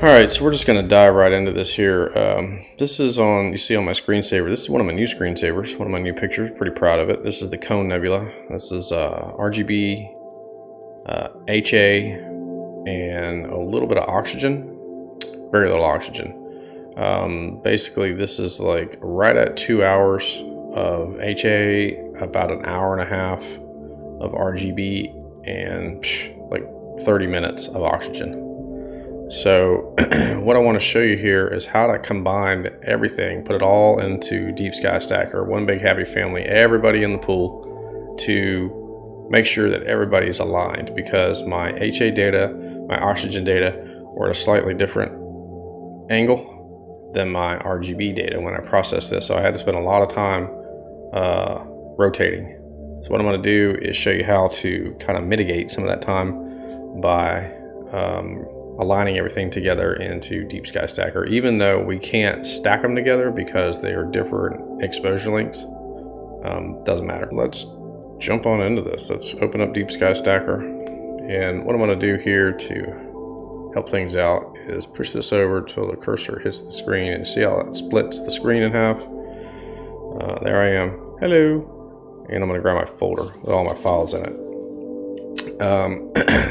Alright, so we're just going to dive right into this here. This is you see on my screensaver, this is one of my new screensavers, one of my new pictures, pretty proud of it. This is the Cone Nebula. This is RGB, HA, and a little bit of oxygen, very little oxygen. Basically this is like right at 2 hours of HA, about an hour and a half of RGB, and like 30 minutes of oxygen. So what I want to show you here is how to combine everything, put it all into Deep Sky Stacker, one big happy family, everybody in the pool, to make sure that everybody's aligned, because my HA data, my oxygen data are at a slightly different angle than my RGB data when I process this. So I had to spend a lot of time rotating. So what I'm going to do is show you how to kind of mitigate some of that time by aligning everything together into Deep Sky Stacker, even though we can't stack them together because they are different exposure lengths. Doesn't matter. Let's jump on into this. Let's open up Deep Sky Stacker, and what I'm going to do here to help things out is push this over till the cursor hits the screen, and see how it splits the screen in half. There I am. Hello. And I'm going to grab my folder with all my files in it.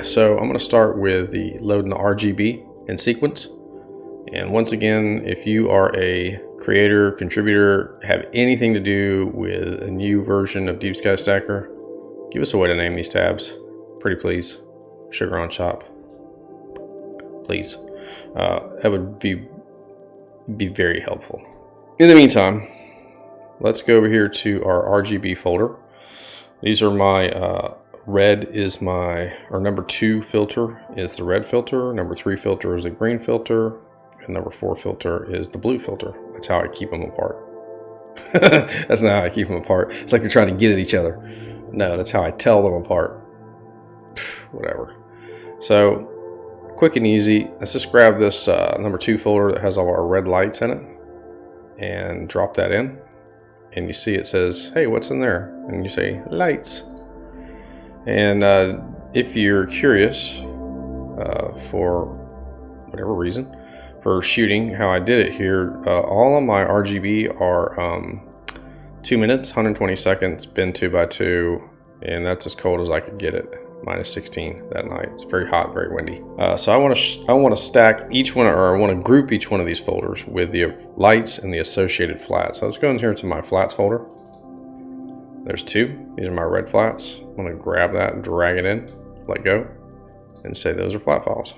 So I'm going to start with the loading the RGB in sequence. And once again, if you are a creator, contributor, have anything to do with a new version of Deep Sky Stacker, give us a way to name these tabs. Pretty please. Sugar on top. Please. That would be very helpful. In the meantime, let's go over here to our RGB folder. These are my red is my, or number 2 filter is the red filter, number 3 filter is the green filter, and number 4 filter is the blue filter. That's how I keep them apart. That's not how I keep them apart. It's like they're trying to get at each other. No, that's how I tell them apart. Whatever. So quick and easy, let's just grab this number 2 folder that has all our red lights in it and drop that in, and you see it says, hey, what's in there? And you say lights. And if you're curious, for whatever reason, for shooting how I did it here, all of my RGB are 2 minutes, 120 seconds, bin 2x2, and that's as cold as I could get it, minus 16 that night. It's very hot, very windy. So I want to stack each one, or I want to group each one of these folders with the lights and the associated flats. So let's go in here to my flats folder. There's 2. These are my red flats. I'm going to grab that and drag it in, let go, and say those are flat files.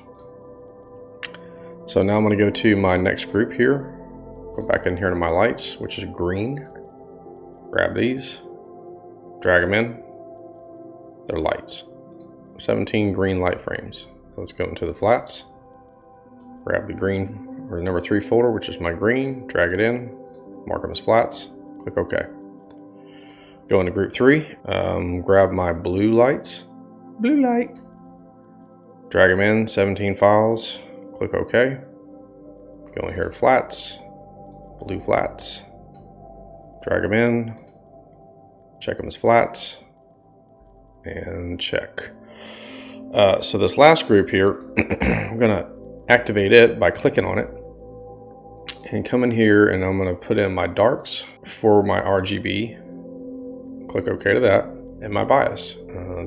So now I'm going to go to my next group here. Go back in here to my lights, which is green. Grab these, drag them in. They're lights. 17 green light frames. So let's go into the flats. Grab the green, or number 3 folder, which is my green. Drag it in, mark them as flats. Click OK. Go into group 3, grab my blue lights, blue light, drag them in, 17 files, click OK. Go in here to flats, blue flats, drag them in, check them as flats, and check. So this last group here, I'm going to activate it by clicking on it, and come in here, and I'm going to put in my darks for my RGB. Click OK to that, and my bias.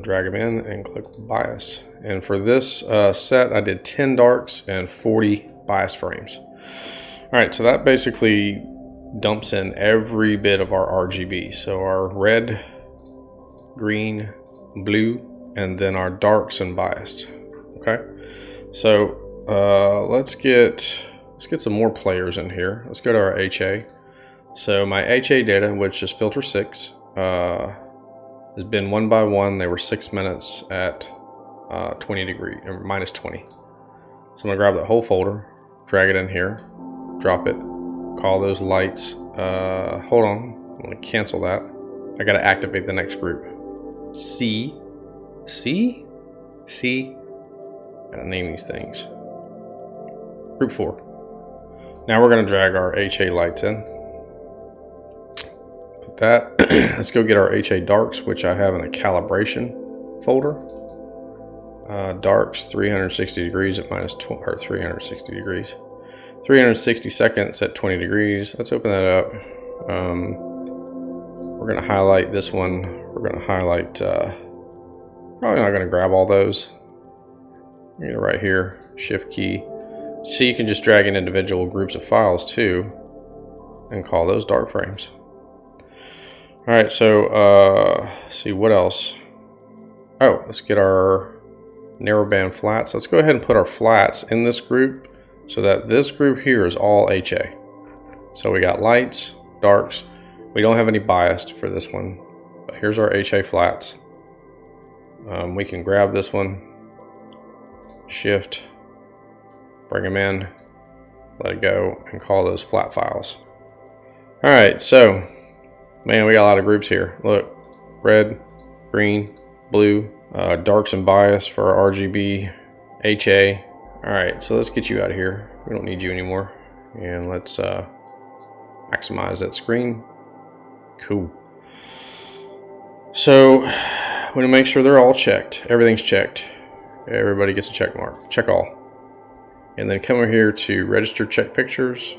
Drag them in and click bias. And for this set, I did 10 darks and 40 bias frames. All right, so that basically dumps in every bit of our RGB. So our red, green, blue, and then our darks and biased. Okay, so let's get some more players in here. Let's go to our HA. So my HA data, which is filter 6. Has been 1 by 1. They were 6 minutes at 20 degrees, or minus 20. So I'm gonna grab that whole folder, drag it in here, drop it, call those lights. Hold on, I'm gonna cancel that. I gotta activate the next group. C. Gotta name these things. Group 4. Now we're gonna drag our HA lights in. That. Let's go get our HA darks, which I have in a calibration folder. Darks 360 degrees at minus 20, or 360 degrees. 360 seconds at 20 degrees. Let's open that up. We're going to highlight this one. We're going to highlight, probably not going to grab all those. Get it right here, shift key. So you can just drag in individual groups of files too and call those dark frames. All right, so let's see what else. Oh, let's get our narrowband flats. Let's go ahead and put our flats in this group so that this group here is all HA. So we got lights, darks. We don't have any bias for this one, but here's our HA flats. We can grab this one, shift, bring them in, let it go, and call those flat files. All right, so, man, we got a lot of groups here. Look, red, green, blue, darks and bias for our RGB, HA. All right, so let's get you out of here. We don't need you anymore. And let's maximize that screen. Cool. So, we want to make sure they're all checked. Everything's checked. Everybody gets a check mark. Check all. And then come over here to register check pictures.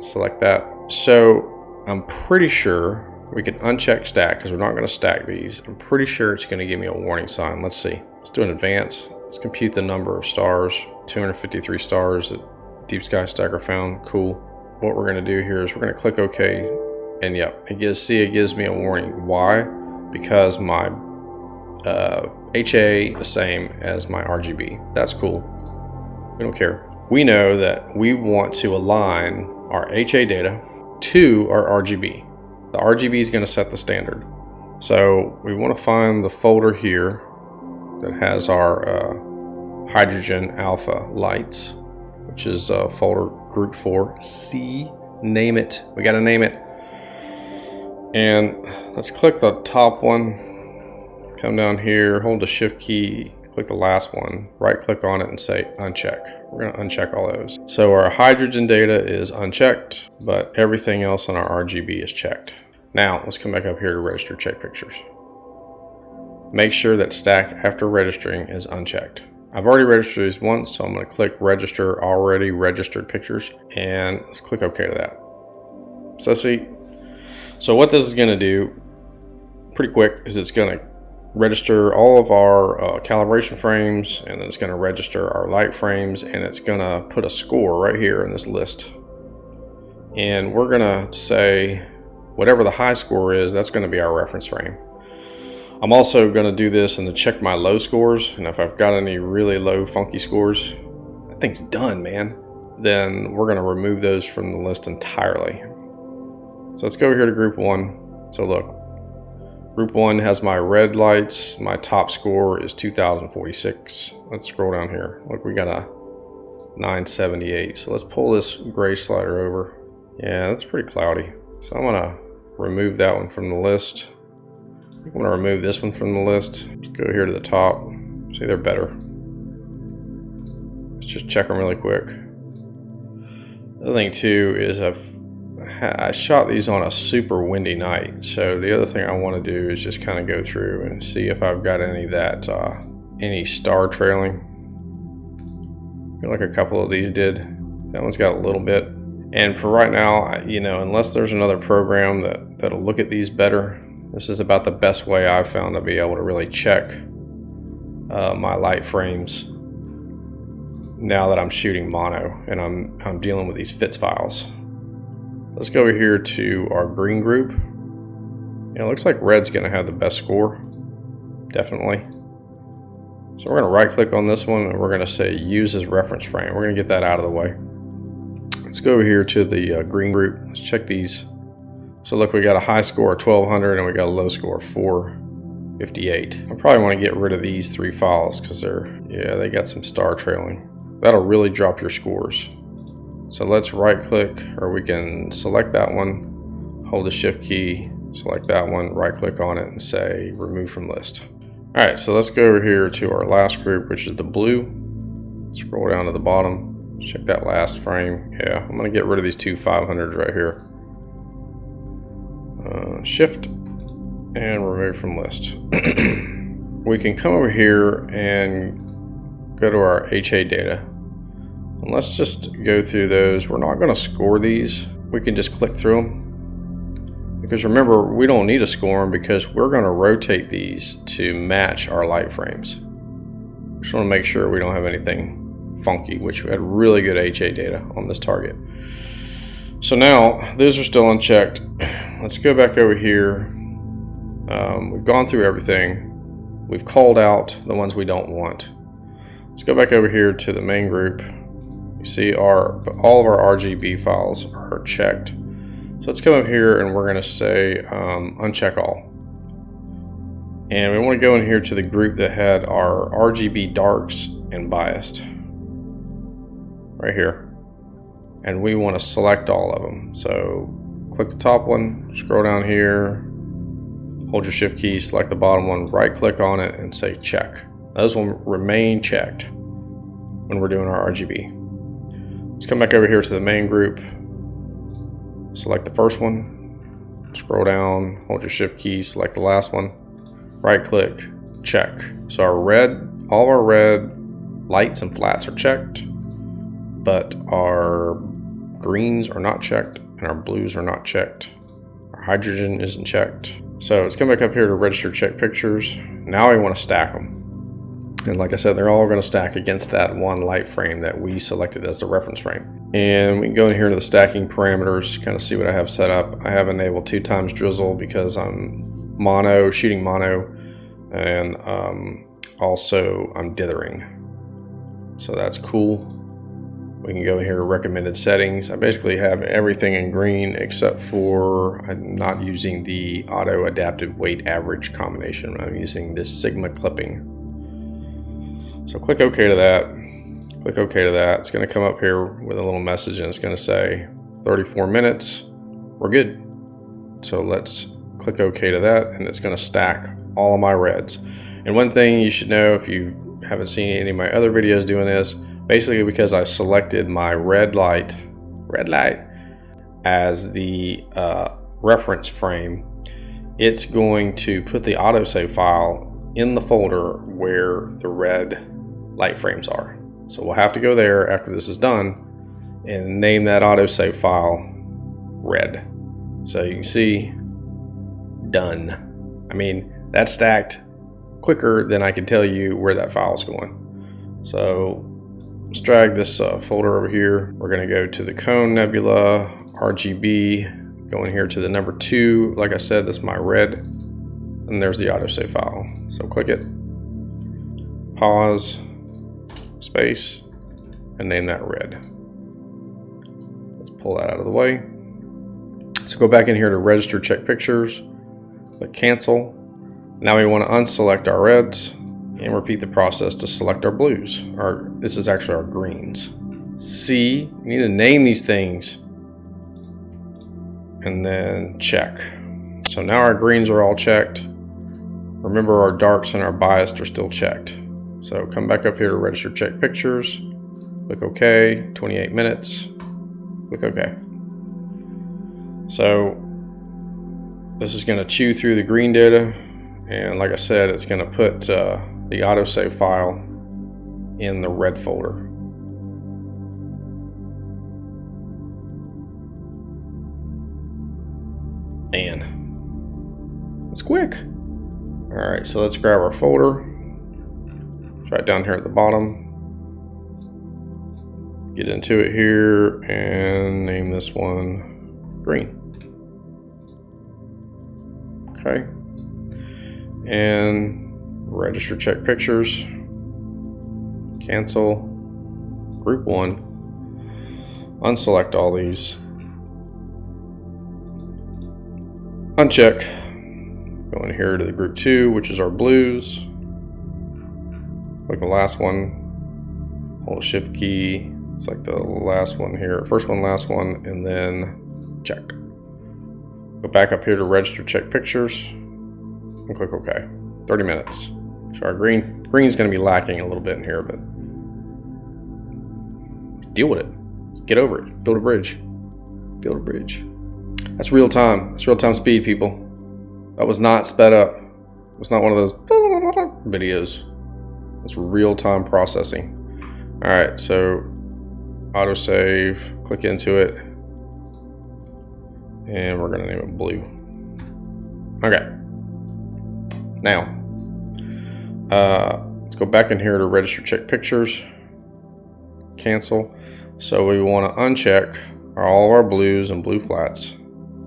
Select that. So, I'm pretty sure we can uncheck stack because we're not going to stack these. I'm pretty sure it's going to give me a warning sign. Let's see. Let's do an advance. Let's compute the number of stars. 253 stars that Deep Sky Stacker found. Cool. What we're going to do here is we're going to click OK. And yep, it gives me a warning. Why? Because my HA the same as my RGB. That's cool. We don't care. We know that we want to align our HA data to our RGB. The RGB is going to set the standard. So we want to find the folder here that has our hydrogen alpha lights, which is folder group 4C. Name it. We got to name it. And let's click the top one. Come down here, hold the shift key, click the last one, right click on it and say uncheck. We're going to uncheck all those. So our hydrogen data is unchecked, but everything else on our RGB is checked. Now let's come back up here to register check pictures. Make sure that stack after registering is unchecked. I've already registered these once, so I'm going to click register already registered pictures and let's click OK to that. So let's see. So what this is going to do pretty quick is it's going to register all of our calibration frames, and then it's going to register our light frames, and it's going to put a score right here in this list. And we're going to say whatever the high score is, that's going to be our reference frame. I'm also going to do this and to check my low scores, and if I've got any really low funky scores, that thing's done, man. Then we're going to remove those from the list entirely. So let's go over here to group 1. So look, group 1 has my red lights. My top score is 2046. Let's scroll down here. Look, we got a 978. So let's pull this gray slider over. Yeah, that's pretty cloudy. So I'm gonna remove that one from the list. I'm gonna remove this one from the list. Let's go here to the top. See, they're better. Let's just check them really quick. The other thing too is I shot these on a super windy night, so the other thing I want to do is just kind of go through and see if I've got any of that any star trailing. I feel like a couple of these did. That one's got a little bit, and for right now, you know, unless there's another program that'll look at these better, this is about the best way I've found to be able to really check my light frames now that I'm shooting mono and I'm dealing with these FITS files. Let's go over here to our green group. It looks like red's going to have the best score, definitely. So we're going to right click on this one and we're going to say use as reference frame. We're going to get that out of the way. Let's go over here to the green group. Let's check these. So look, we got a high score of 1200 and we got a low score of 458. I probably want to get rid of these 3 files because they got some star trailing. That'll really drop your scores. So let's right click, or we can select that one, hold the shift key, select that one, right click on it and say remove from list. All right, so let's go over here to our last group, which is the blue. Scroll down to the bottom, check that last frame. Yeah, I'm gonna get rid of these 2 500s right here. Shift and remove from list. We can come over here and go to our HA data. And let's just go through those. We're not going to score these. We can just click through them. Because remember, we don't need to score them because we're going to rotate these to match our light frames. Just want to make sure we don't have anything funky, which we had really good HA data on this target. So now those are still unchecked. Let's go back over here. We've gone through everything. We've called out the ones we don't want. Let's go back over here to the main group. You see all of our RGB files are checked. So let's come up here and we're going to say uncheck all. And we want to go in here to the group that had our RGB darks and biased. Right here. And we want to select all of them. So click the top one, scroll down here, hold your shift key, select the bottom one, right click on it and say check. Those will remain checked when we're doing our RGB. Let's come back over here to the main group, select the first one, scroll down, hold your shift key, select the last one, right click, check. So all of our red lights and flats are checked, but our greens are not checked and our blues are not checked. Our hydrogen isn't checked. So let's come back up here to register check pictures. Now we want to stack them. And like I said, they're all going to stack against that one light frame that we selected as the reference frame. And we can go in here to the stacking parameters, kind of see what I have set up. I have enabled 2x drizzle because I'm shooting mono, and also I'm dithering. So that's cool. We can go here to recommended settings. I basically have everything in green except for I'm not using the auto adaptive weight average combination. I'm using this sigma clipping. So click OK to that. Click OK to that. It's going to come up here with a little message and it's going to say 34 minutes. We're good. So let's click OK to that and it's going to stack all of my reds. And one thing you should know if you haven't seen any of my other videos doing this, basically because I selected my red light as the reference frame, it's going to put the autosave file in the folder where the red light frames are. So we'll have to go there after this is done and name that autosave file red. So you can see, done. I mean, that's stacked quicker than I can tell you where that file is going. So let's drag this folder over here. We're going to go to the cone nebula, RGB, going here to the number 2. Like I said, that's my red. And there's the autosave file. So click it, pause, space, and name that red. Let's pull that out of the way. So go back in here to register check pictures, click cancel. Now we want to unselect our reds and repeat the process to select our blues. This is actually our greens. See, you need to name these things and then check. So now our greens are all checked. Remember our darks and our biased are still checked. So come back up here to register check pictures, click OK, 28 minutes, click OK. So this is going to chew through the green data, and like I said, it's going to put the autosave file in the red folder. And it's quick. All right, so let's grab our folder. It's right down here at the bottom. Get into it here and name this one green. Okay. And register check pictures. Cancel. Group 1. Unselect all these. Uncheck. Go in here to the group 2, which is our blues. Click the last one. Hold shift key. Select the last one here. First one, last one, and then check. Go back up here to register check pictures and click OK. 30 minutes. So our green's going to be lacking a little bit in here, but deal with it. Get over it. Build a bridge. Build a bridge. That's real time. That's real time speed, people. That was not sped up. It was not one of those videos. It's real-time processing. All right, so autosave, click into it, and we're gonna name it blue. Okay. Now, let's go back in here to register check pictures, cancel. So we want to uncheck all of our blues and blue flats.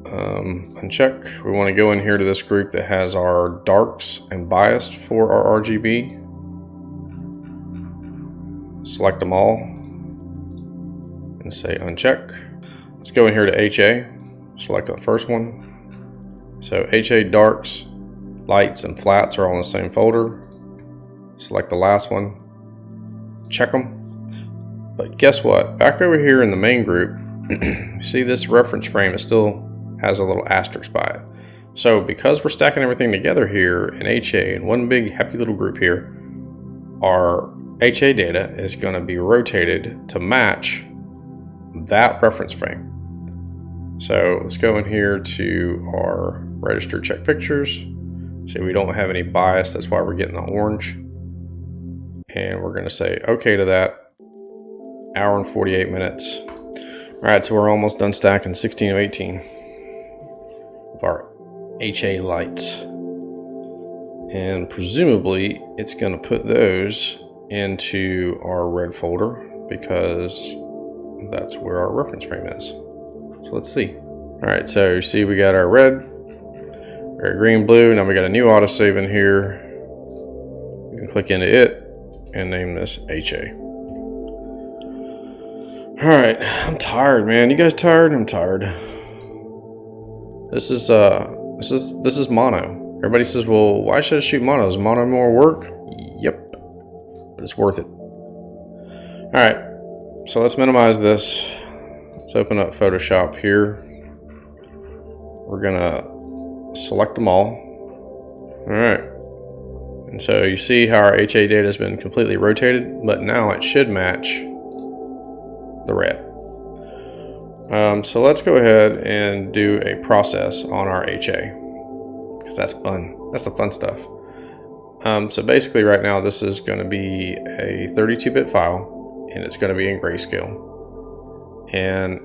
Uncheck. We want to go in here to this group that has our darks and biased for our RGB. Select them all and say uncheck. Let's go in here to HA. Select the first one. So HA darks, lights, and flats are all in the same folder. Select the last one. Check them. But guess what? Back over here in the main group, see this reference frame, it still has a little asterisk by it. So because we're stacking everything together here in HA in one big happy little group here, our HA data is going to be rotated to match that reference frame. So let's go in here to our register check pictures. See, we don't have any bias, that's why we're getting the orange. And we're going to say okay to that. Hour and 48 minutes. All right, so we're almost done stacking 16 of 18 of our HA lights. And presumably it's going to put those into our red folder because that's where our reference frame is. So let's see. All right, so you see we got our red, our green, blue. Now we got a new autosave in here. You can click into it and name this HA. All right, I'm tired, man. You guys tired? I'm tired. This is mono. Everybody says, well, why should I shoot mono? Is mono more work? Yep, but it's worth it. All right, so let's minimize this. Let's open up Photoshop here. We're gonna select them all. All right, and so you see how our HA data has been completely rotated, but now it should match the red. So let's go ahead and do a process on our HA because that's fun. That's the fun stuff. So basically right now this is going to be a 32-bit file and it's going to be in grayscale. And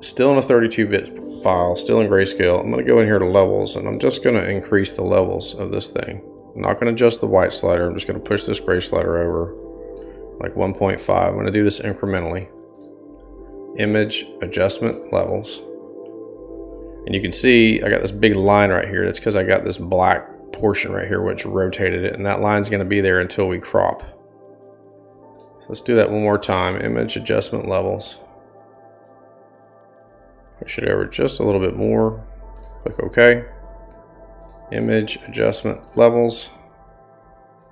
still in a 32-bit file, still in grayscale, I'm going to go in here to levels and I'm just going to increase the levels of this thing. I'm not going to adjust the white slider. I'm just going to push this gray slider over like 1.5. I'm going to do this incrementally. Image adjustment levels, and you can see I got this big line right here. That's because I got this black portion right here which rotated it, and that line's going to be there until we crop. So let's do that one more time. Image adjustment levels, push it over just a little bit more, click OK. Image adjustment levels,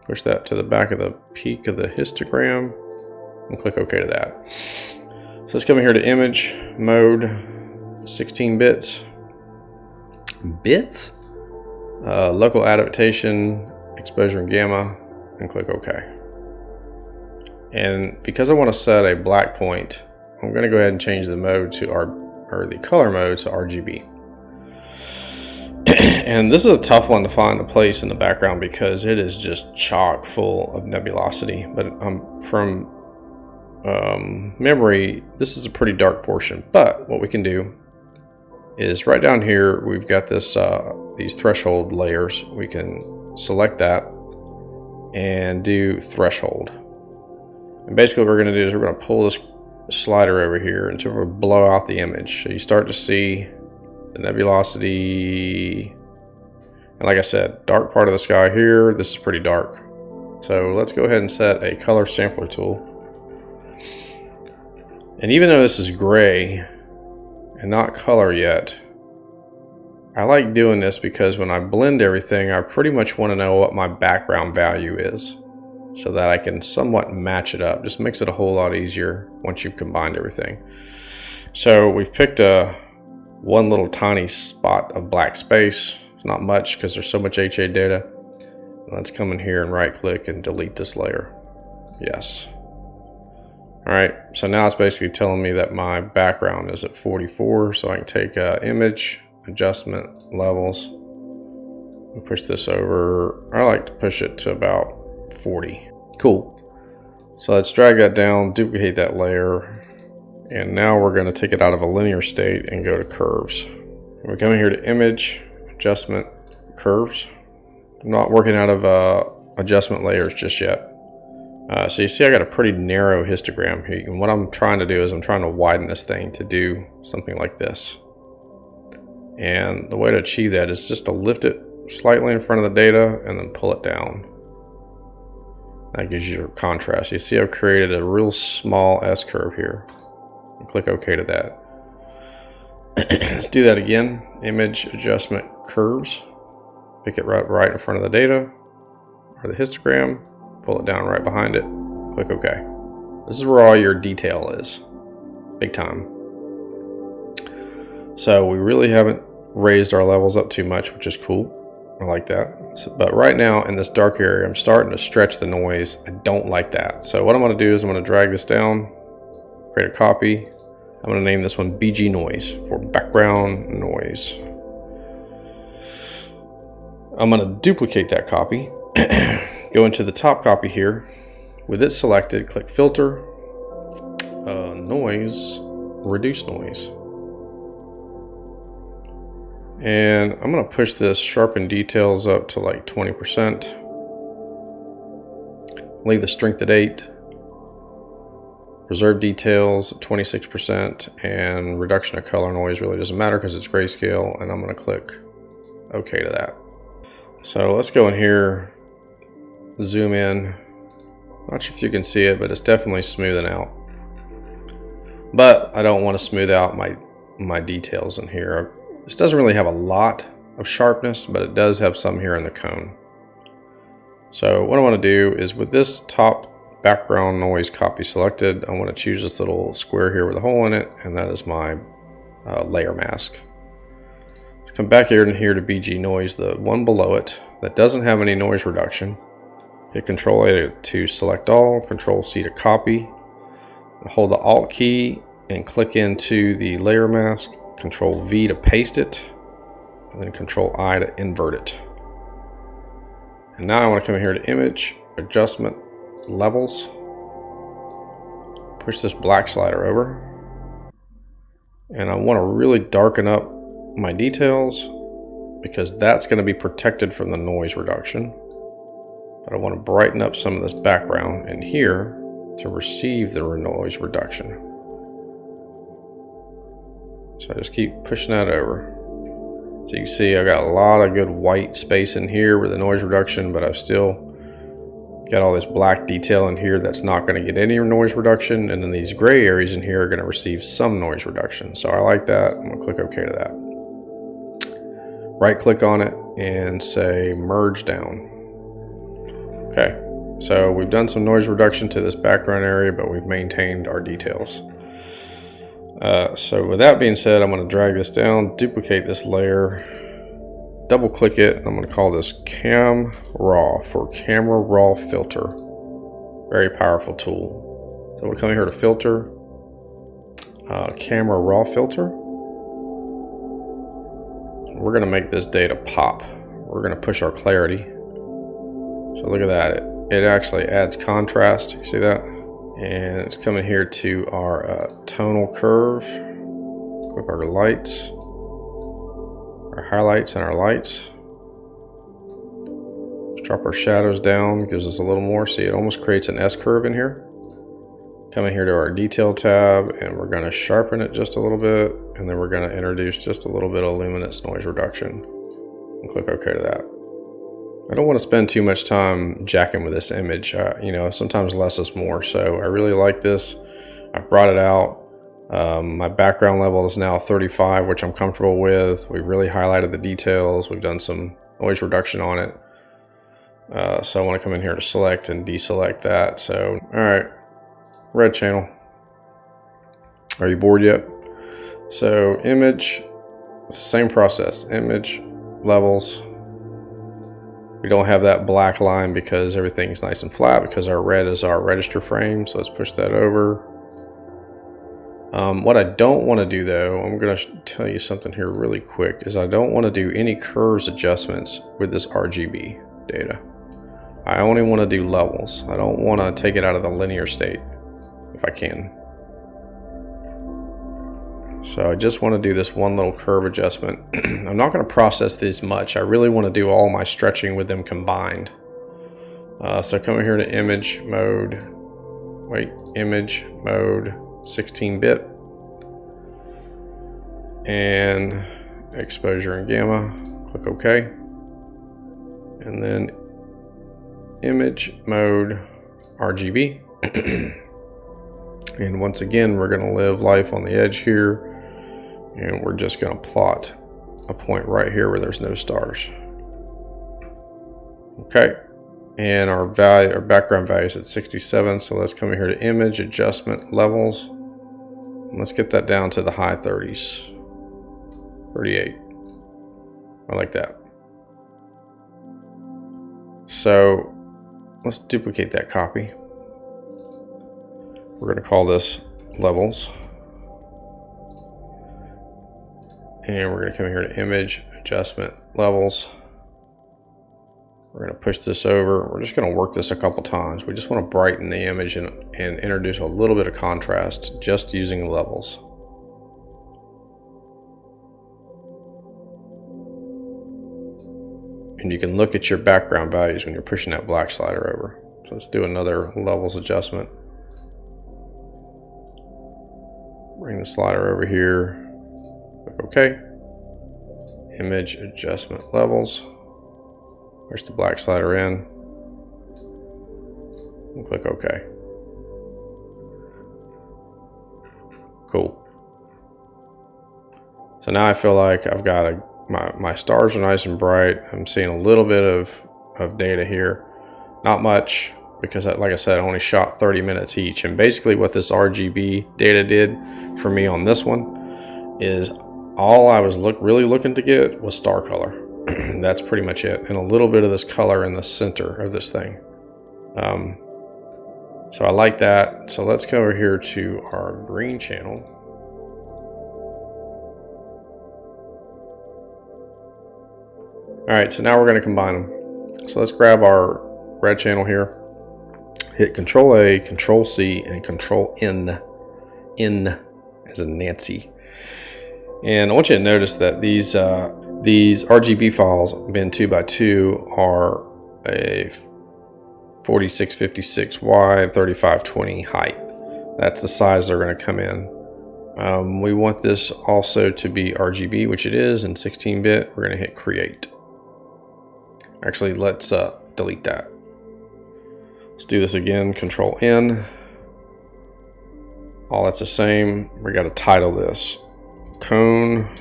push that to the back of the peak of the histogram and click OK to that. So let's come here to image mode, 16 bits. Local adaptation, exposure and gamma, and click OK. And because I want to set a black point, I'm going to go ahead and change the mode to the color mode to RGB. And this is a tough one to find a place in the background because it is just chock full of nebulosity. But from memory, this is a pretty dark portion, but what we can do is right down here we've got this these threshold layers. We can select that and do threshold, and basically what we're going to do is we're going to pull this slider over here until we blow out the image, so you start to see the nebulosity. And like I said, dark part of the sky here, this is pretty dark. So let's go ahead and set a color sampler tool. And even though this is gray and not color yet, I like doing this because when I blend everything, I pretty much want to know what my background value is so that I can somewhat match it up. Just makes it a whole lot easier once you've combined everything. So we've picked one little tiny spot of black space. It's not much because there's so much HA data. Let's come in here and right click and delete this layer. Yes. All right, so now it's basically telling me that my background is at 44, so I can take image adjustment levels and push this over. I like to push it to about 40. Cool. So let's drag that down, duplicate that layer, and now we're going to take it out of a linear state and go to curves. We're coming here to image, adjustment, curves. I'm not working out of adjustment layers just yet. So you see I got a pretty narrow histogram here, and what I'm trying to do is I'm trying to widen this thing to do something like this. And the way to achieve that is just to lift it slightly in front of the data and then pull it down. That gives you your contrast. You see I've created a real small S-curve here. And click OK to that. Let's do that again. Image, adjustment, curves. Pick it right in front of the data or the histogram. Pull it down right behind it. Click OK. This is where all your detail is. Big time. So we really haven't raised our levels up too much, which is cool. I like that. But right now in this dark area, I'm starting to stretch the noise. I don't like that. So what I'm going to do is I'm going to drag this down, create a copy. I'm going to name this one BG noise for background noise. I'm going to duplicate that copy. Go into the top copy here. With it selected, click filter, noise, reduce noise. And I'm going to push this sharpen details up to like 20%. Leave the strength at 8. Preserve details at 26%. And reduction of color noise really doesn't matter because it's grayscale. And I'm going to click OK to that. So let's go in here, zoom in. Not sure if you can see it, but it's definitely smoothing out. But I don't want to smooth out my details in here. This doesn't really have a lot of sharpness, but it does have some here in the cone. So what I want to do is with this top background noise copy selected, I want to choose this little square here with a hole in it, and that is my layer mask. Come back here and here to BG noise, the one below it that doesn't have any noise reduction. Hit Control A to select all, Control C to copy. Hold the Alt key and click into the layer mask. Control V to paste it, and then Control I to invert it. And now I want to come here to image, adjustment, levels. Push this black slider over. And I want to really darken up my details because that's going to be protected from the noise reduction. But I want to brighten up some of this background in here to receive the noise reduction. So I just keep pushing that over. So you can see I got a lot of good white space in here with the noise reduction, but I've still got all this black detail in here that's not going to get any noise reduction. And then these gray areas in here are going to receive some noise reduction. So I like that. I'm going to click OK to that. Right click on it and say merge down. Okay, so we've done some noise reduction to this background area, but we've maintained our details. So with that being said, I'm going to drag this down, duplicate this layer, double click it, and I'm going to call this Cam Raw for Camera Raw Filter. Very powerful tool. So we're coming here to filter, Camera Raw Filter. We're going to make this data pop. We're going to push our clarity. So look at that. It actually adds contrast. You see that? And it's coming here to our tonal curve. Click our lights, our highlights and our lights. Let's drop our shadows down, gives us a little more. See, it almost creates an S curve in here. Coming here to our detail tab, and we're going to sharpen it just a little bit, and then we're going to introduce just a little bit of luminance noise reduction. And click OK to that. I don't want to spend too much time jacking with this image. You know, sometimes less is more. So I really like this. I brought it out. My background level is now 35, which I'm comfortable with. We really highlighted the details. We've done some noise reduction on it. So I want to come in here to select and deselect that. So, all right, red channel. Are you bored yet? So image, it's the same process. Image, levels. We don't have that black line because everything's nice and flat because our red is our register frame. So let's push that over. What I don't want to do though, I'm going to tell you something here really quick, is I don't want to do any curves adjustments with this RGB data. I only want to do levels. I don't want to take it out of the linear state if I can. So I just want to do this one little curve adjustment. I'm not going to process these much. I really want to do all my stretching with them combined. So come here to image mode, image mode 16-bit, and exposure and gamma, click OK. And then image mode RGB. And once again, we're going to live life on the edge here. And we're just going to plot a point right here where there's no stars. Okay. And our background value is at 67. So let's come here to image adjustment levels. And let's get that down to the high 30s. 38. I like that. So let's duplicate that copy. We're going to call this levels. And we're going to come here to image adjustment levels. We're going to push this over. We're just going to work this a couple times. We just want to brighten the image and introduce a little bit of contrast just using levels. And you can look at your background values when you're pushing that black slider over. So let's do another levels adjustment. Bring the slider over here. Click OK. Image adjustment levels. Push the black slider in. And click OK. Cool. So now I feel like I've got my stars are nice and bright. I'm seeing a little bit of data here. Not much, because like I said, I only shot 30 minutes each. And basically what this RGB data did for me on this one is all I was really looking to get was star color. That's pretty much it. And a little bit of this color in the center of this thing. So I like that. So let's go over here to our green channel. All right, so now we're going to combine them. So let's grab our red channel here. Hit Control A, Control C, and Control N. N as in Nancy. And I want you to notice that these RGB files, bin 2x2, are a 4656 wide, 3520 height. That's the size they're going to come in. We want this also to be RGB, which it is, in 16-bit. We're going to hit Create. Actually, let's delete that. Let's do this again. Control N. All that's the same. We got to title this Cone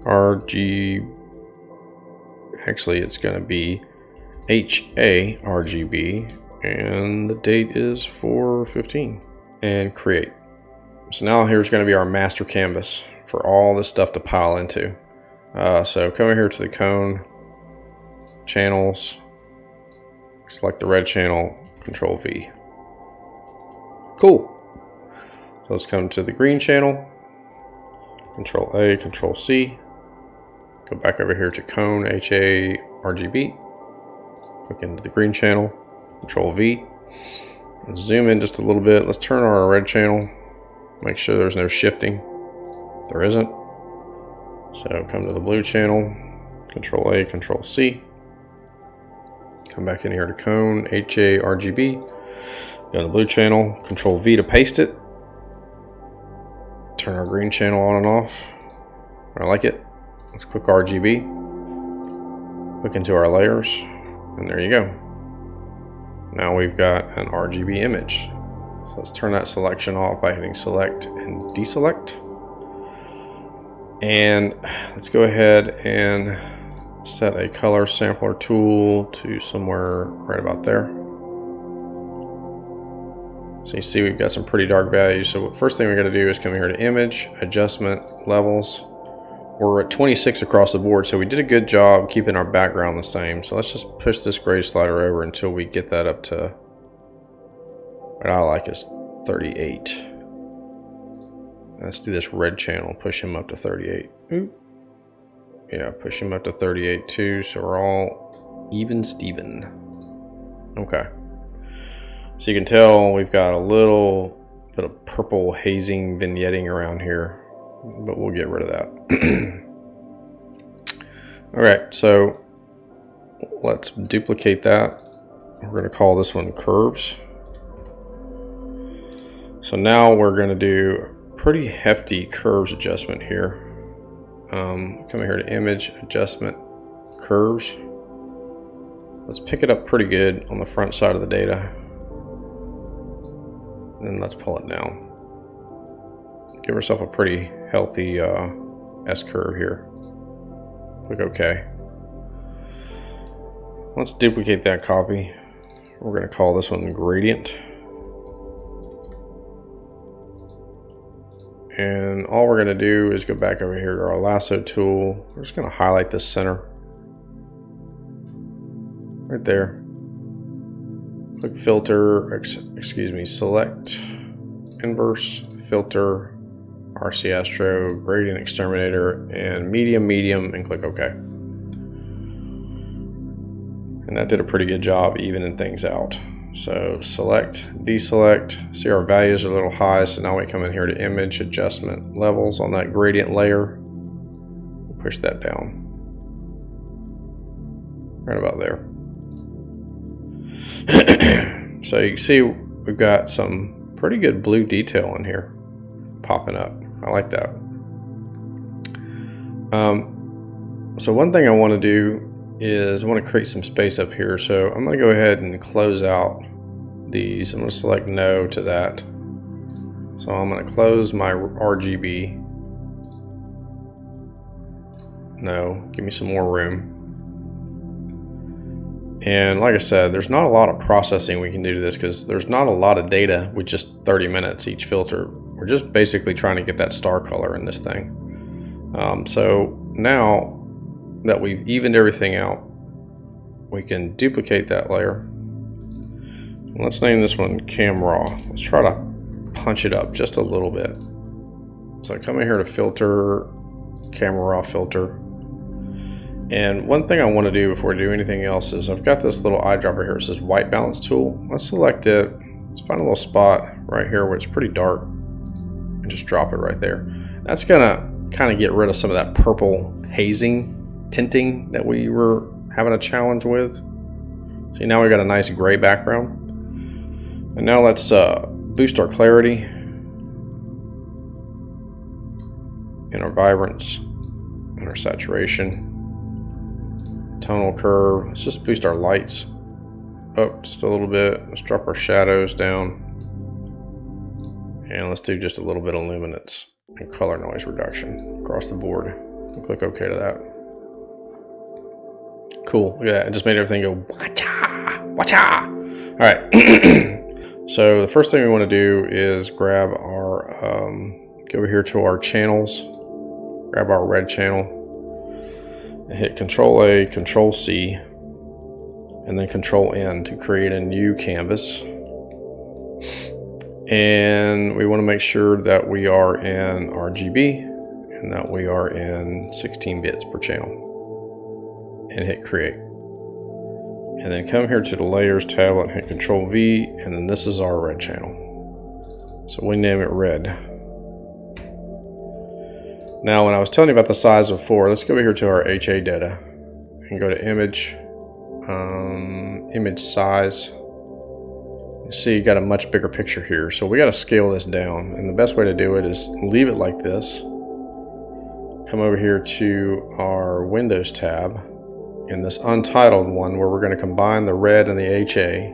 RGB. Actually, it's going to be HaRgb, and the date is 4/15. And create. So now here's going to be our master canvas for all this stuff to pile into. So come over here to the cone channels, select the red channel, Control V. Cool. So let's come to the green channel, Control A, Control C. Go back over here to cone HaRgb. Click into the green channel, Control V. And zoom in just a little bit. Let's turn on our red channel. Make sure there's no shifting. There isn't. So come to the blue channel, Control A, Control C. Come back in here to cone HaRgb. Go to the blue channel, Control V to paste it. Turn our green channel on and off. I like it. Let's click RGB. Click into our layers, and there you go. Now we've got an RGB image. So let's turn that selection off by hitting select and deselect. And let's go ahead and set a color sampler tool to somewhere right about there. So you see we've got some pretty dark values. So first thing we got to do is come here to image, adjustment, levels. We're at 26 across the board, so we did a good job keeping our background the same. So let's just push this gray slider over until we get that up to what I like is 38. Let's do this red channel, push him up to 38. Yeah, push him up to 38 too, so we're all even Steven. Okay. So you can tell we've got a little bit of purple hazing vignetting around here, but we'll get rid of that. All right, so let's duplicate that. We're going to call this one curves. So now we're going to do a pretty hefty curves adjustment here. Come here to image, adjustment, curves. Let's pick it up pretty good on the front side of the data. And then let's pull it down. Give ourselves a pretty healthy S-curve here. Click OK. Let's duplicate that copy. We're going to call this one gradient. And all we're going to do is go back over here to our lasso tool. We're just going to highlight this center. Right there. Click filter, excuse me, select inverse, filter, RC Astro, gradient exterminator, and medium, and click OK. And that did a pretty good job evening things out. So select, deselect, see our values are a little high, so now we come in here to image, adjustment, levels on that gradient layer, push that down, right about there. So you can see we've got some pretty good blue detail in here popping up. I like that. So one thing I want to do is I want to create some space up here. So I'm going to go ahead and close out these. I'm going to select no to that. So I'm going to close my RGB. No, give me some more room. And like I said, there's not a lot of processing we can do to this because there's not a lot of data with just 30 minutes each filter. We're just basically trying to get that star color in this thing. So now that we've evened everything out, we can duplicate that layer. Let's name this one Cam Raw. Let's try to punch it up just a little bit. So come in here to filter, Camera Raw filter. And one thing I want to do before I do anything else is I've got this little eyedropper here. It says white balance tool. Let's select it. Let's find a little spot right here where it's pretty dark and just drop it right there. That's gonna kind of get rid of some of that purple hazing tinting that we were having a challenge with. See, now we got a nice gray background. And now let's boost our clarity and our vibrance and our saturation. Tonal curve. Let's just boost our lights up just a little bit. Let's drop our shadows down. And let's do just a little bit of luminance and color noise reduction across the board. And click OK to that. Cool. Look at that. It just made everything go wacha, wacha. All right. So the first thing we want to do is grab our, go over here to our channels, grab our red channel, and hit Control A, Control C, and then Control N to create a new canvas. And we want to make sure that we are in RGB and that we are in 16 bits per channel. And hit create. And then come here to the layers tab and hit Control V, and then this is our red channel. So we name it red. Now when I was telling you about the size before, let's go over here to our HA data and go to image, image size. You see you got a much bigger picture here, so we got to scale this down, and the best way to do it is leave it like this. Come over here to our Windows tab, in this Untitled one where we're going to combine the red and the HA.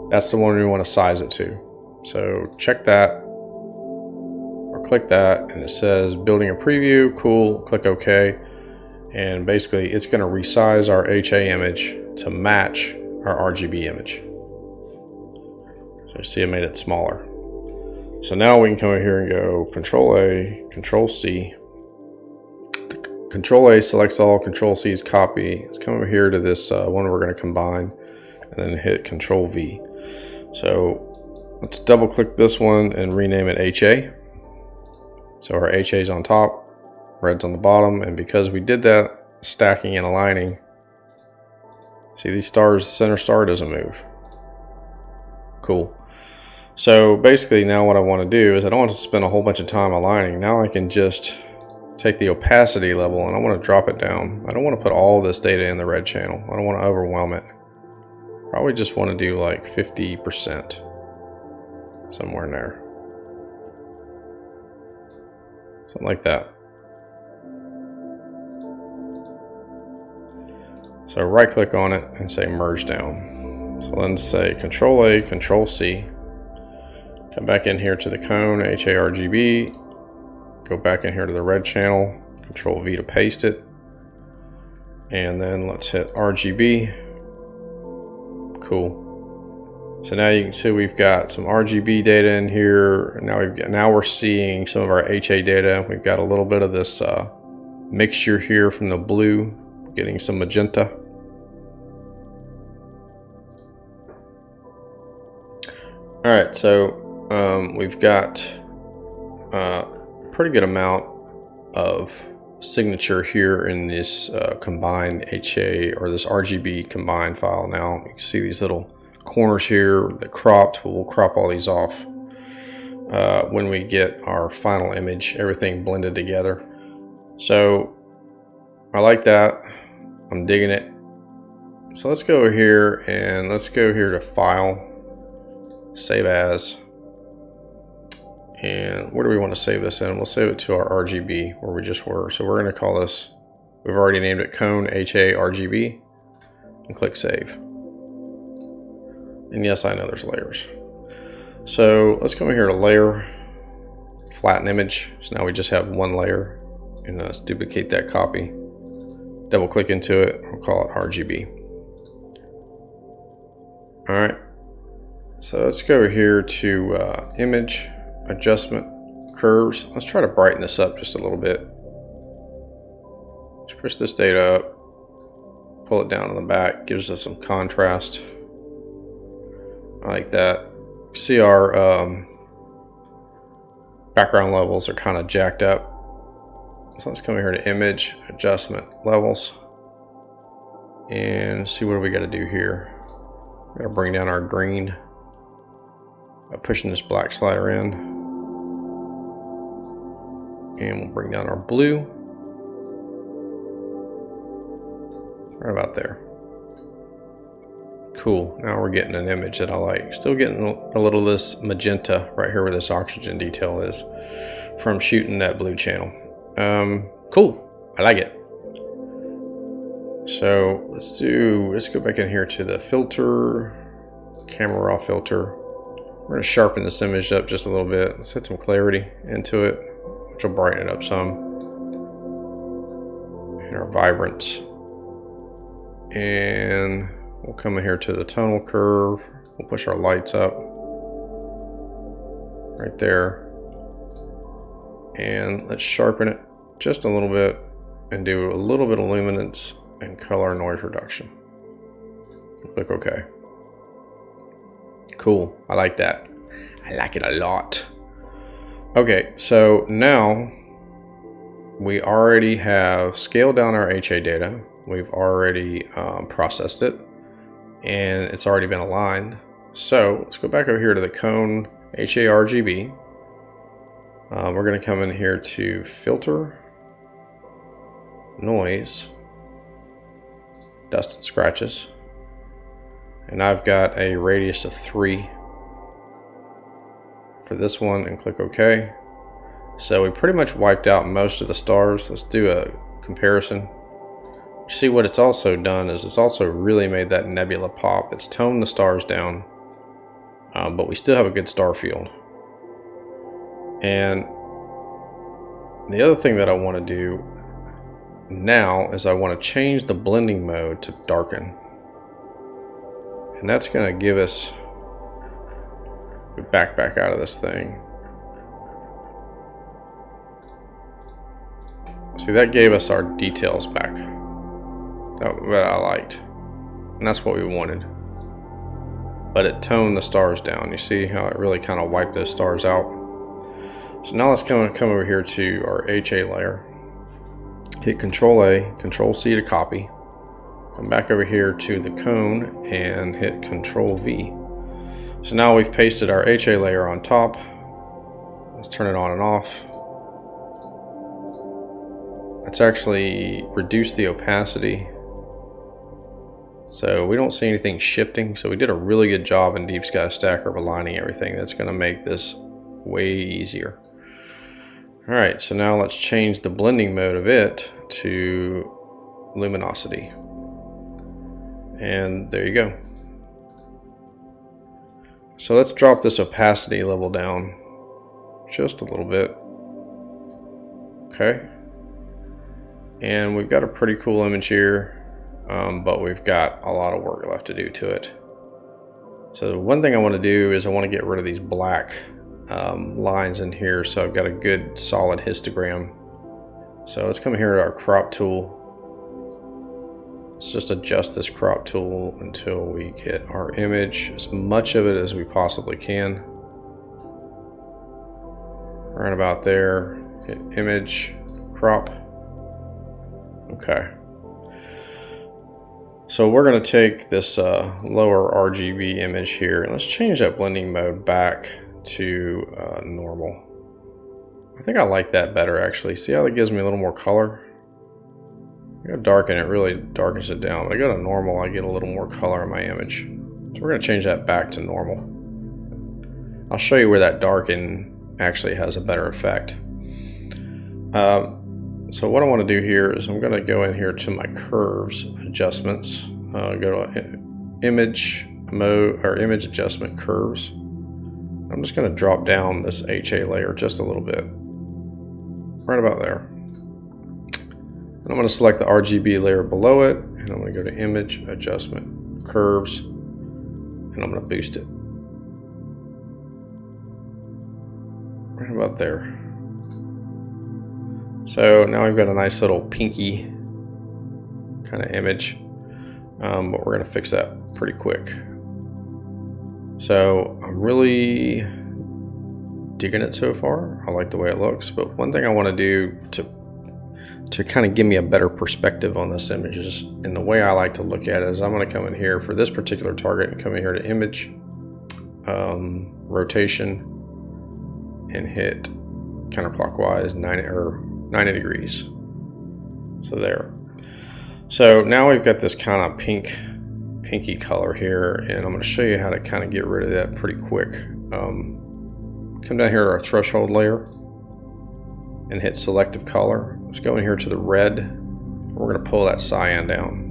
That's the one we want to size it to. So check that or click that, and it says building a preview. Cool. Click OK, and basically it's going to resize our HA image to match our RGB image. So you see I made it smaller. So now we can come over here and go Control A, Control C. Control A selects all, Control C is copy. Let's come over here to this one we're going to combine, and then hit Control V. So let's double click this one and rename it HA. So our HA is on top, red's on the bottom, and because we did that stacking and aligning, see these stars, the center star doesn't move. Cool. So basically now what I want to do is I don't want to spend a whole bunch of time aligning. Now I can just take the opacity level and I want to drop it down. I don't want to put all this data in the red channel. I don't want to overwhelm it. Probably just want to do like 50%, somewhere in there. Something like that. So right click on it and say merge down. So then say Control A, Control C. Come back in here to the cone, HaRgb. Go back in here to the red channel, Control V to paste it. And then let's hit RGB. Cool. So now you can see we've got some RGB data in here. Now we're seeing some of our HA data. We've got a little bit of this mixture here from the blue, getting some magenta. All right, so we've got a pretty good amount of signature here in this combined HA or this RGB combined file. Now you can see these little corners here that cropped, but we'll crop all these off when we get our final image, everything blended together. So I like that. I'm digging it. So let's go over here and let's go here to File, Save As. And where do we want to save this in? We'll save it to our RGB where we just were. So we're going to call this, we've already named it Cone HaRgb, and click Save. And yes, I know there's layers. So let's come over here to Layer, Flatten Image. So now we just have one layer, and let's duplicate that copy. Double click into it, we'll call it RGB. All right, so let's go over here to Image, Adjustment, Curves. Let's try to brighten this up just a little bit. Let's push this data up, pull it down in the back, gives us some contrast. I like that. See our background levels are kind of jacked up. So let's come here to Image, Adjustment, Levels, and see what we got to do here. We're going to bring down our green by pushing this black slider in, and we'll bring down our blue right about there. Cool. Now we're getting an image that I like. Still getting a little of this magenta right here where this oxygen detail is from shooting that blue channel. Cool. I like it. So let's go back in here to the filter, camera raw filter. We're going to sharpen this image up just a little bit. Let's add some clarity into it, which will brighten it up some. And our vibrance. And we'll come in here to the tonal curve. We'll push our lights up right there. And let's sharpen it just a little bit and do a little bit of luminance and color noise reduction. Click OK. Cool. I like that. I like it a lot. Okay, so now we already have scaled down our HA data. We've already processed it, and it's already been aligned. So let's go back over here to the cone HaRgb. We're going to come in here to Filter, Noise, Dust and Scratches, and I've got a radius of 3 for this one, and click OK. So we pretty much wiped out most of the stars. Let's do a comparison. See what it's also done is it's also really made that nebula pop. It's toned the stars down, but we still have a good star field. And the other thing that I want to do now is I want to change the blending mode to darken, and that's going to give us back out of this thing. See, that gave us our details back that I liked, and that's what we wanted, but it toned the stars down. You see how it really kind of wiped those stars out. So now let's come over here to our HA layer, hit Control A, Control C to copy, come back over here to the cone and hit Control V. So now we've pasted our HA layer on top. Let's turn it on and off. Let's actually reduce the opacity so we don't see anything shifting. So we did a really good job in Deep Sky Stacker of aligning everything. That's going to make this way easier. All right, so now let's change the blending mode of it to luminosity. And there you go. So let's drop this opacity level down just a little bit. Okay. And we've got a pretty cool image here, but we've got a lot of work left to do to it. So one thing I want to do is I want to get rid of these black lines in here, so I've got a good solid histogram. So let's come here to our crop tool. Let's just adjust this crop tool until we get our image, as much of it as we possibly can. Right about there, hit image, crop. Okay. So we're going to take this lower RGB image here, and let's change that blending mode back to normal. I think I like that better actually. See how that gives me a little more color? I go darken it, really darkens it down. But I go to normal, I get a little more color in my image. So we're going to change that back to normal. I'll show you where that darken actually has a better effect. So what I want to do here is I'm going to go in here to my curves adjustments. Go to image mode or image adjustment curves. I'm just going to drop down this HA layer just a little bit, right about there. I'm going to select the RGB layer below it, and I'm going to go to image adjustment curves, and I'm going to boost it right about there. So now we've got a nice little pinky kind of image, but we're going to fix that pretty quick. So I'm really digging it so far. I like the way it looks, but one thing I want to do to kind of give me a better perspective on this image is, and the way I like to look at it is, I'm going to come in here for this particular target and come in here to image, rotation, and hit counterclockwise 90 degrees. So there. So now we've got this kind of pinky color here, and I'm going to show you how to kind of get rid of that pretty quick. Come down here to our threshold layer and hit selective color. Let's go in here to the red. We're going to pull that cyan down.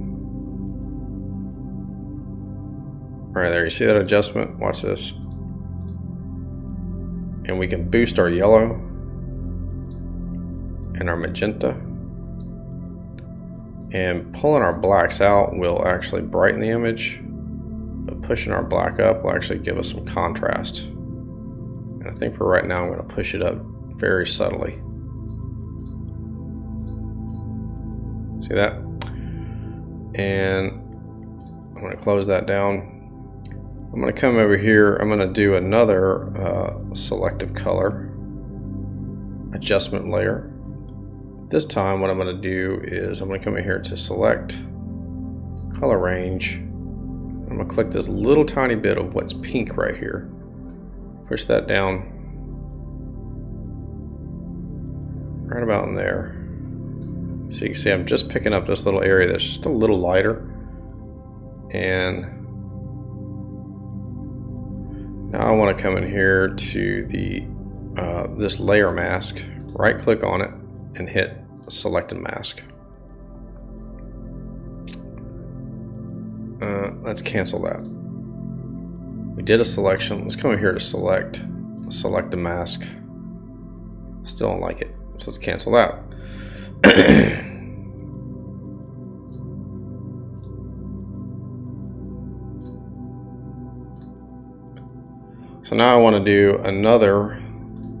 All right, there, you see that adjustment? Watch this. And we can boost our yellow and our magenta. And pulling our blacks out will actually brighten the image, but pushing our black up will actually give us some contrast. And I think for right now, I'm going to push it up very subtly. See that? And I'm going to close that down. I'm going to come over here. I'm going to do another selective color adjustment layer. This time what I'm going to do is I'm going to come in here to select color range. I'm going to click this little tiny bit of what's pink right here. Push that down right about in there. So you can see I'm just picking up this little area that's just a little lighter. And now I want to come in here to the this layer mask, right click on it and hit select and mask. Let's cancel that. We did a selection. Let's come over here to select the mask. Still don't like it, so let's cancel that. So now I want to do another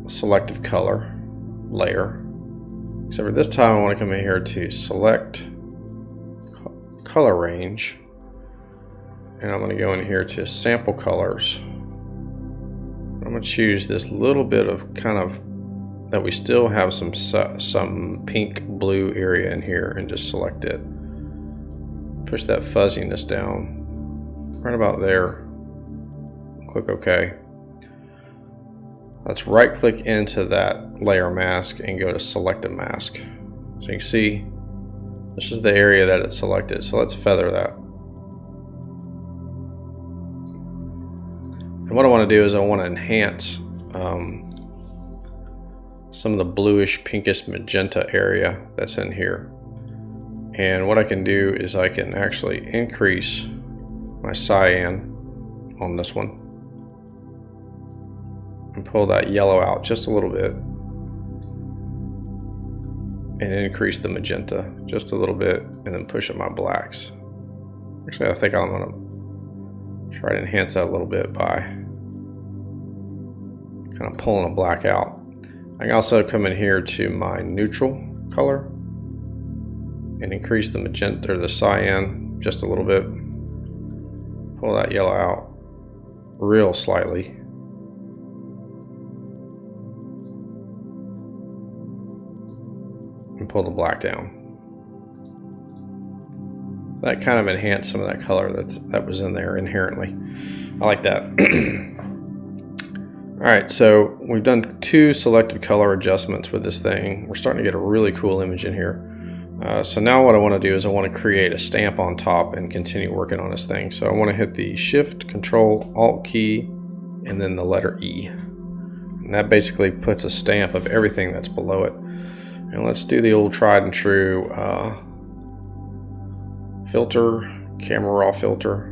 selective color layer. Except for this time I want to come in here to select color range, and I'm going to go in here to sample colors. I'm going to choose this little bit of kind of that we still have some pink blue area in here, and just select it. Push that fuzziness down right about there. Click OK. Let's right click into that layer mask and go to Selective Mask. So you can see this is the area that it's selected. So let's feather that. And what I want to do is I want to enhance some of the bluish pinkish magenta area that's in here. And what I can do is I can actually increase my cyan on this one and pull that yellow out just a little bit and increase the magenta just a little bit, and then push up my blacks. Actually, I think I'm going to try to enhance that a little bit by kind of pulling a black out. I can also come in here to my neutral color and increase the magenta or the cyan just a little bit. Pull that yellow out real slightly. And pull the black down. That kind of enhanced some of that color that was in there inherently. I like that. Alright, so we've done 2 selective color adjustments with this thing. We're starting to get a really cool image in here. So now what I want to do is I want to create a stamp on top and continue working on this thing. So I want to hit the Shift, Control, Alt key, and then the letter E. And that basically puts a stamp of everything that's below it. And let's do the old tried and true filter, camera raw filter.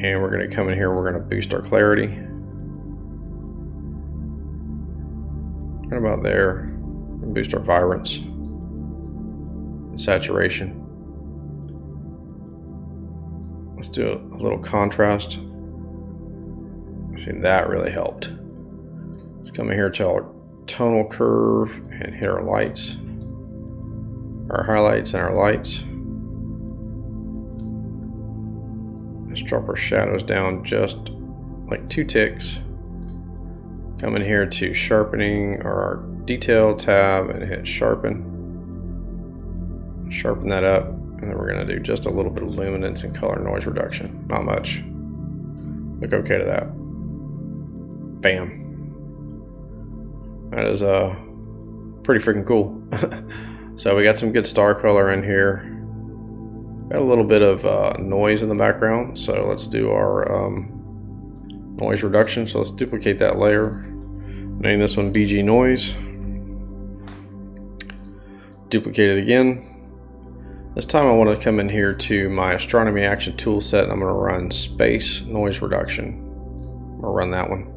And we're going to come in here, we're going to boost our clarity. Right about there. Boost our vibrance and saturation. Let's do a little contrast. See, that really helped. Let's come in here to our tonal curve and hit our lights, our highlights and our lights. Let's drop our shadows down just like 2 ticks. Come in here to sharpening or our detail tab and hit sharpen. Sharpen that up, and then we're going to do just a little bit of luminance and color noise reduction. Not much. Click OK to that. Bam. That is pretty freaking cool. So we got some good star color in here. Got a little bit of noise in the background, so let's do our noise reduction. So let's duplicate that layer. Name this one BG Noise. Duplicate it again. This time I want to come in here to my astronomy action tool set, and I'm going to run space noise reduction. I'm going to run that one.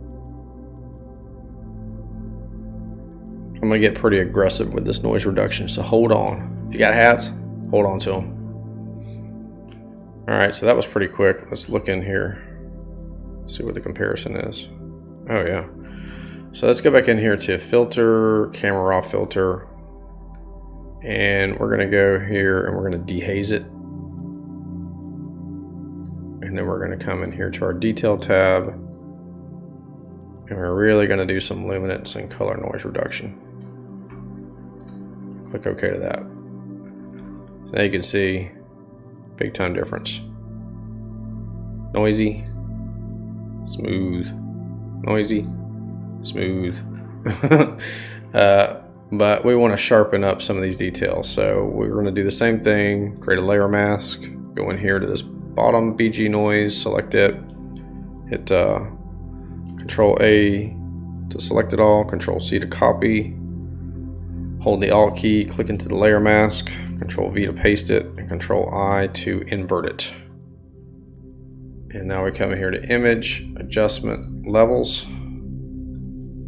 I'm going to get pretty aggressive with this noise reduction, so hold on. If you got hats, hold on to them. Alright, so that was pretty quick. Let's look in here. See what the comparison is. Oh yeah. So let's go back in here to filter, camera raw filter. And we're going to go here and we're going to dehaze it. And then we're going to come in here to our detail tab. And we're really going to do some luminance and color noise reduction. Click OK to that. So now you can see big time difference. Noisy, smooth, noisy, smooth. But we want to sharpen up some of these details. So we're going to do the same thing, create a layer mask, go in here to this bottom BG noise, select it, hit Control A to select it all, Control C to copy, hold the Alt key, click into the layer mask, Control V to paste it, and Control I to invert it. And now we come in here to image, adjustment, levels.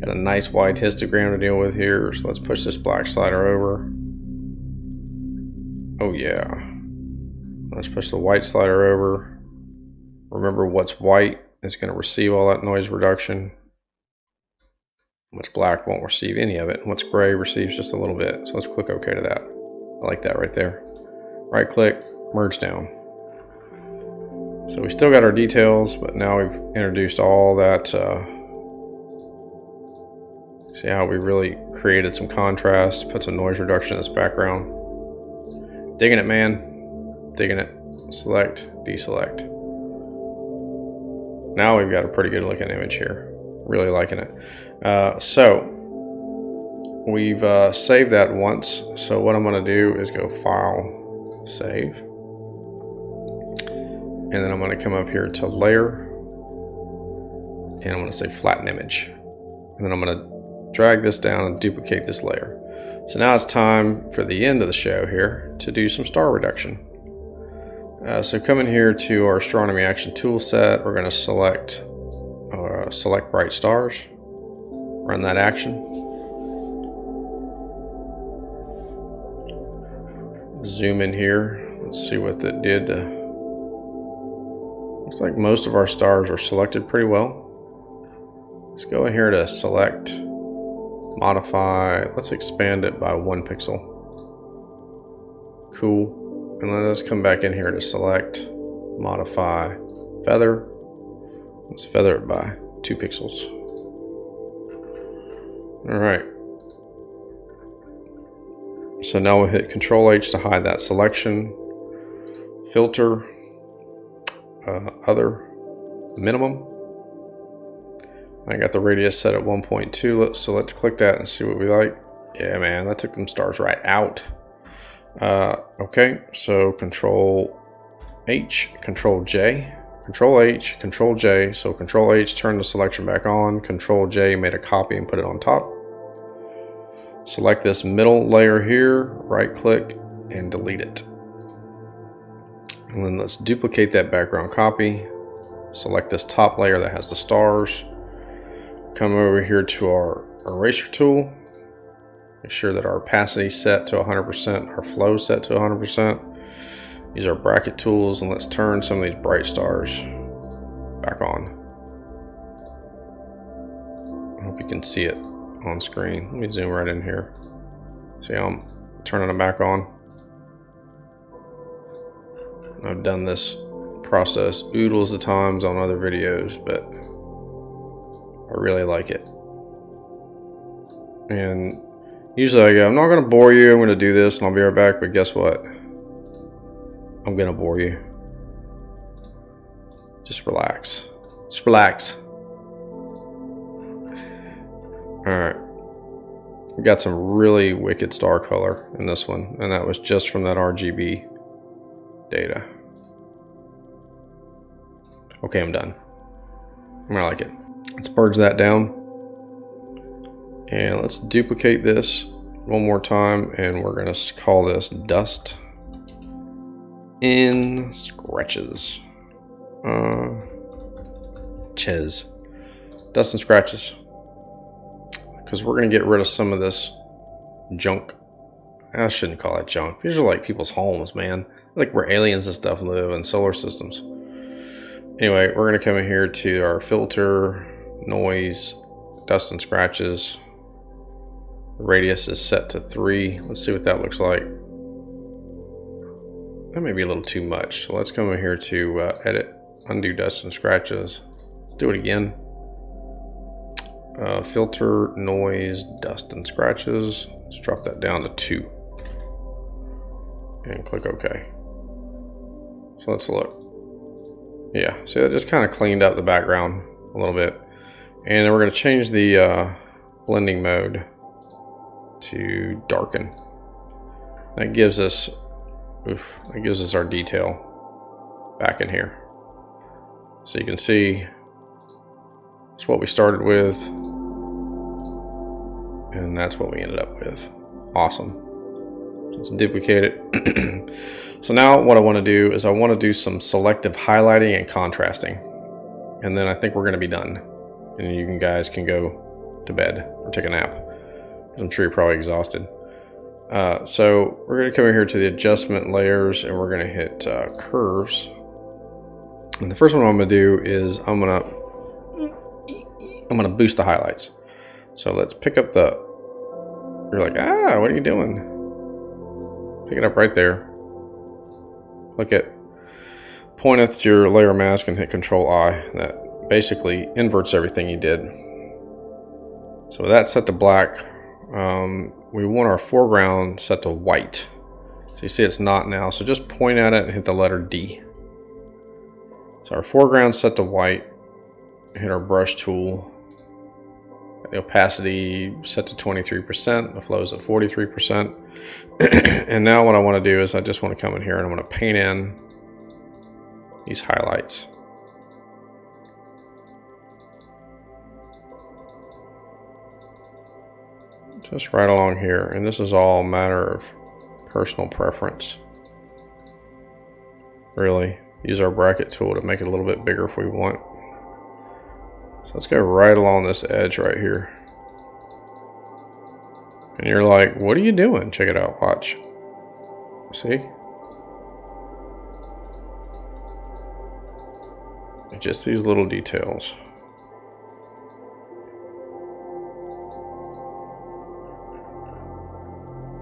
Got a nice wide histogram to deal with here, so let's push this black slider over. Oh yeah. Let's push the white slider over. Remember, what's white is going to receive all that noise reduction. What's black won't receive any of it. What's gray receives just a little bit. So let's click OK to that. I like that right there. Right click, merge down. So we still got our details, but now we've introduced all that. See how we really created some contrast, put some noise reduction in this background. Digging it, man. Digging it. Select, deselect. Now we've got a pretty good looking image here. Really liking it. So we've saved that once. So what I'm going to do is go File, Save. And then I'm going to come up here to Layer. And I'm going to say Flatten Image. And then I'm going to drag this down and duplicate this layer. So now it's time for the end of the show here to do some star reduction. So coming here to our astronomy action tool set, we're going to select bright stars, run that action. Zoom in here, let's see what that did. Looks like most of our stars are selected pretty well. Let's go in here to select, modify, let's expand it by 1 pixel. Cool. And then let's come back in here to select, modify, feather. Let's feather it by 2 pixels. All right. So now we'll hit Control H to hide that selection. Filter, other, minimum. I got the radius set at 1.2, so let's click that and see what we like. Yeah, man, that took them stars right out. Okay, so Control H, Control J, Control H, Control J. So Control H turned the selection back on. Control J made a copy and put it on top. Select this middle layer here, right click and delete it. And then let's duplicate that background copy. Select this top layer that has the stars. Come over here to our eraser tool. Make sure that our opacity is set to 100%, our flow set to 100%. Use our bracket tools and let's turn some of these bright stars back on. I hope you can see it on screen. Let me zoom right in here. See how I'm turning them back on? I've done this process oodles of times on other videos, but I really like it. And usually I go, I'm not going to bore you, I'm going to do this and I'll be right back, but guess what? I'm going to bore you. Just relax. Just relax. Alright. We got some really wicked star color in this one, and that was just from that RGB data. Okay, I'm done. I like it. Let's purge that down. And let's duplicate this one more time, and we're going to call this Dust in Scratches. Dust and Scratches. Because we're going to get rid of some of this junk. I shouldn't call it junk. These are like people's homes, man. Like where aliens and stuff live in solar systems. Anyway, we're going to come in here to our filter, noise, dust and scratches. The radius is set to 3. Let's see what that looks like. That may be a little too much. So let's come in here to edit, undo dust and scratches. Let's do it again. Filter, noise, dust and scratches. Let's drop that down to 2. And click OK. So let's look. Yeah, see that just kind of cleaned up the background a little bit. And then we're going to change the blending mode to darken. That gives us, our detail back in here. So you can see it's what we started with, and that's what we ended up with. Awesome. Let's duplicate it. So now what I want to do is I want to do some selective highlighting and contrasting, and then I think we're going to be done, and you guys can go to bed or take a nap. I'm sure you're probably exhausted. So we're going to come in here to the adjustment layers, and we're going to hit curves. And the first one I'm going to do is I'm going to boost the highlights. So let's pick up the. You're like, what are you doing? Pick it up right there. Click it. Point it to your layer mask and hit Control I. That basically inverts everything you did. So with that set to black, we want our foreground set to white. So you see it's not now. So just point at it and hit the letter D. So our foreground set to white. hit our brush tool. The opacity set to 23%, the flow's at 43%. And now what I want to do is I just want to come in here and I want to paint in these highlights. Just right along here, and this is all a matter of personal preference. Really, use our bracket tool to make it a little bit bigger if we want. So let's go right along this edge right here. And you're like, what are you doing? Check it out, watch. See? Just these little details.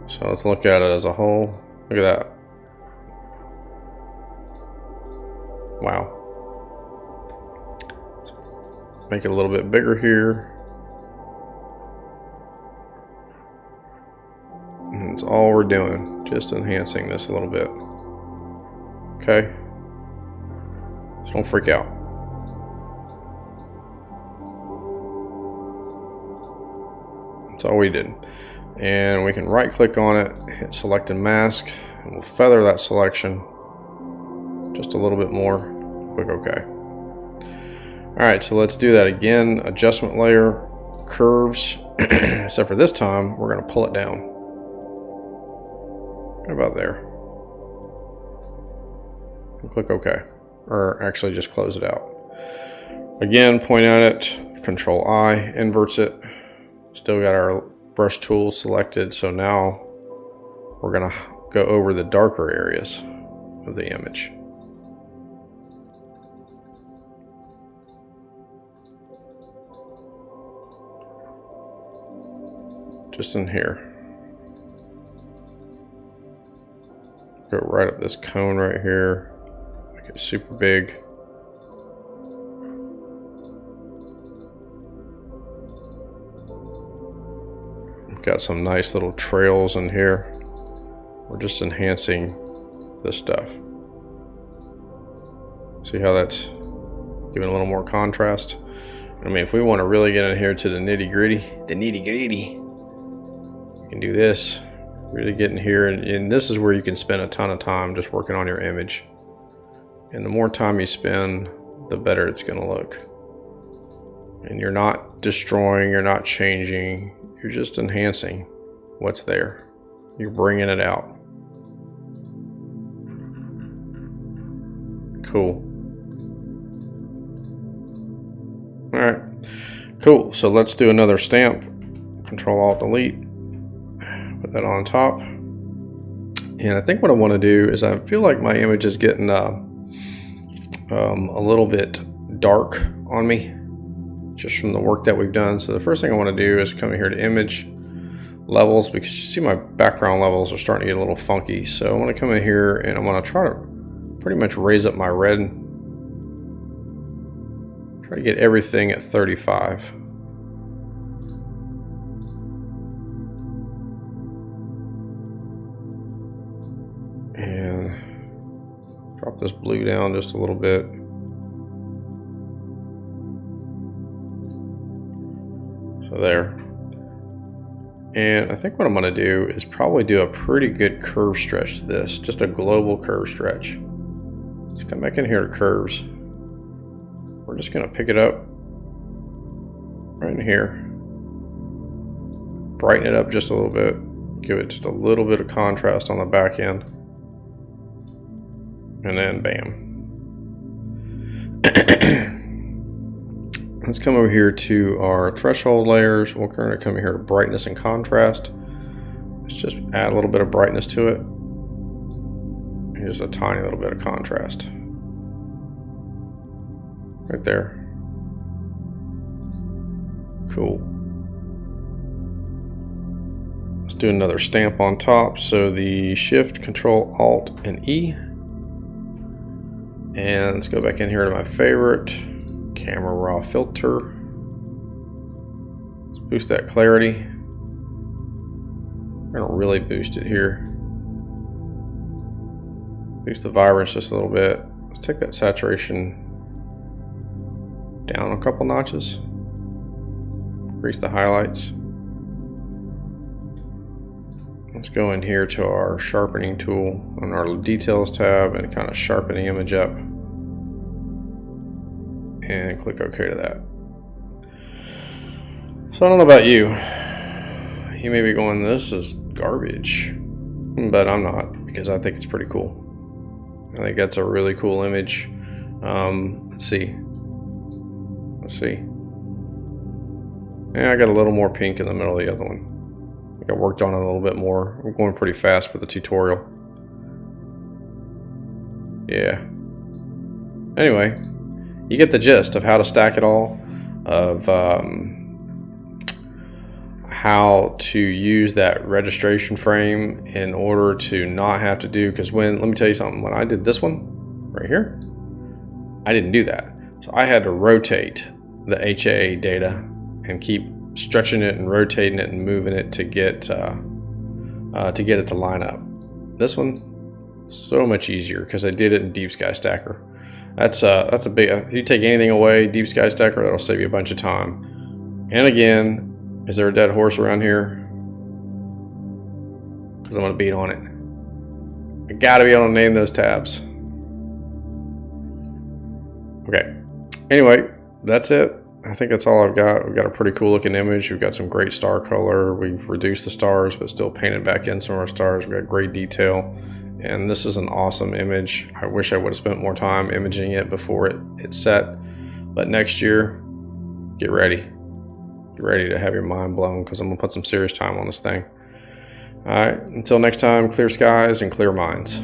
So let's look at it as a whole. Look at that. Wow. Let's make it a little bit bigger here. And that's all we're doing, just enhancing this a little bit. Okay? So don't freak out. That's all we did. And we can right click on it, hit select and mask, and we'll feather that selection just a little bit more. Click OK. Alright, so let's do that again. Adjustment layer, curves, except for this time we're going to pull it down. Right about there. And click OK. Or actually just close it out. Again, point at it, Control I, inverts it. Still got our brush tool selected, so now we're going to go over the darker areas of the image. Just in here. Go right up this cone right here, make it super big. Got some nice little trails in here. We're just enhancing this stuff. See how that's giving a little more contrast? I mean, if we want to really get in here to the nitty-gritty, you can do this. Really get in here, and this is where you can spend a ton of time just working on your image. And the more time you spend, the better it's going to look. And you're not destroying, you're not changing. You're just enhancing what's there. You're bringing it out. Cool. All right. Cool. So let's do another stamp. Control Alt Delete. Put that on top. And I think what I want to do is I feel like my image is getting a little bit dark on me, just from the work that we've done. So the first thing I want to do is come here to image levels, because you see my background levels are starting to get a little funky. So I want to come in here and I'm going to try to pretty much raise up my red. Try to get everything at 35. And drop this blue down just a little bit. So there. And I think what I'm going to do is probably do a pretty good curve stretch to this, just a global curve stretch. Let's come back in here to curves. We're just going to pick it up right in here, brighten it up just a little bit, give it just a little bit of contrast on the back end, and then bam. Let's come over here to our threshold layers. We're going to come here to brightness and contrast. Let's just add a little bit of brightness to it. And just a tiny little bit of contrast. Right there. Cool. Let's do another stamp on top. So the Shift, Control, Alt, and E. And let's go back in here to my favorite. Camera raw filter. Let's boost that clarity. We're going to really boost it here. Boost the vibrance just a little bit. Let's take that saturation down a couple notches. Increase the highlights. Let's go in here to our sharpening tool on our details tab and kind of sharpen the image up. And click OK to that. So I don't know about you. You may be going, this is garbage. But I'm not, because I think it's pretty cool. I think that's a really cool image. Let's see. Yeah, I got a little more pink in the middle of the other one. I think I worked on it a little bit more. I'm going pretty fast for the tutorial. Yeah. Anyway, you get the gist of how to stack it all, of how to use that registration frame in order to not have to do, because let me tell you something, when I did this one right here, I didn't do that. So I had to rotate the HA data and keep stretching it and rotating it and moving it to get it to line up. This one, so much easier because I did it in Deep Sky Stacker. That's a big, if you take anything away, Deep Sky Stacker, that'll save you a bunch of time. And again, is there a dead horse around here? Because I'm going to beat on it. I got to be able to name those tabs. Okay. Anyway, that's it. I think that's all I've got. We've got a pretty cool looking image. We've got some great star color. We've reduced the stars, but still painted back in some of our stars. We've got great detail. And this is an awesome image. I wish I would have spent more time imaging it before it's set. But next year, get ready. Get ready to have your mind blown, because I'm going to put some serious time on this thing. All right, until next time, clear skies and clear minds.